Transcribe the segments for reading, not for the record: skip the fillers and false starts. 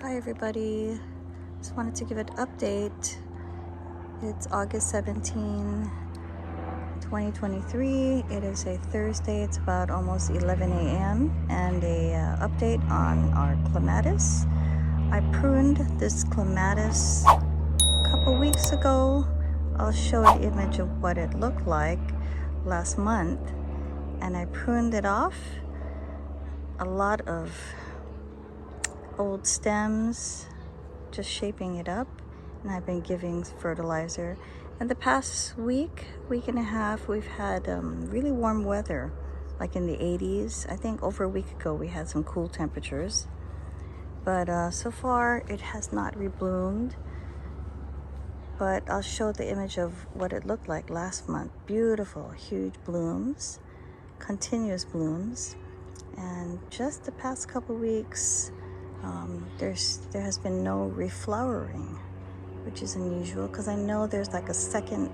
Hi everybody, just wanted to give an update. It's August 17, 2023. It is a Thursday. It's about almost 11 a.m. and a update on our Clematis. I pruned this Clematis a couple weeks ago. I'll show an image of what it looked like last month, and I pruned it off. A lot of old stems, just shaping it up, and I've been giving fertilizer. In the past week and a half, we've had really warm weather, like in the 80s. I think over a week ago we had some cool temperatures, but so far it has not rebloomed. But I'll show the image of what it looked like last month. Beautiful, huge blooms, continuous blooms. And just the past couple weeks, there has been no reflowering, which is unusual because I know there's like a second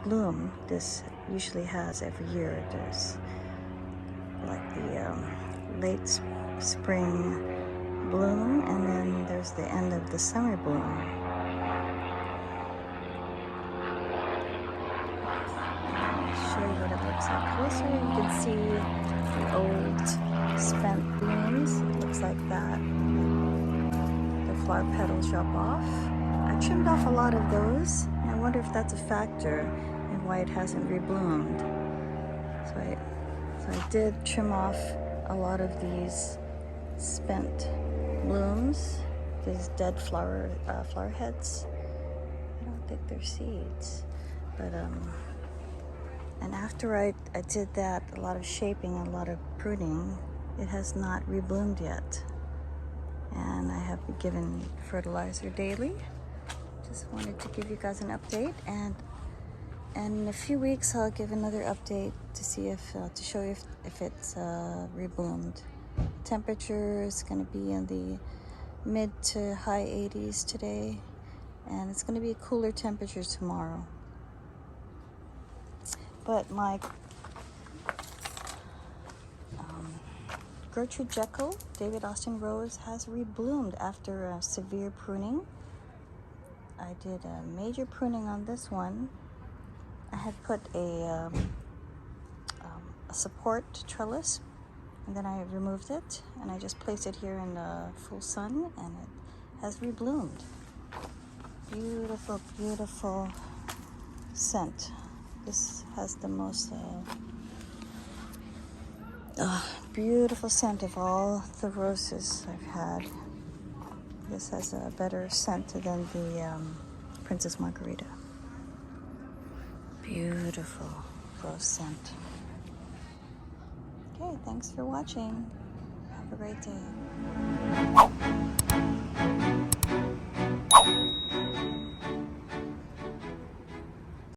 bloom this usually has every year. There's like the late spring bloom, and then there's the end of the summer bloom. Show you what it looks like closer. You can see the old spent blooms. It looks like that. The flower petals drop off. I trimmed off a lot of those, and I wonder if that's a factor in why it hasn't rebloomed. So I did trim off a lot of these spent blooms, these dead flower heads. I don't think they're seeds, but and after I did that, a lot of shaping and a lot of pruning, it has not rebloomed yet. And I have been given fertilizer daily. Just wanted to give you guys an update, and in a few weeks I'll give another update to see if to show you if it's rebloomed. Temperature is going to be in the mid to high 80s today, and it's going to be a cooler temperature tomorrow. But my Gertrude Jekyll, David Austin Rose, has rebloomed after severe pruning. I did a major pruning on this one. I had put a support trellis, and then I removed it, and I just placed it here in the full sun, and it has rebloomed. Beautiful, beautiful scent. This has the most beautiful scent of all the roses I've had. This has a better scent than the Princess Margarita. Beautiful rose scent. Okay, thanks for watching. Have a great day.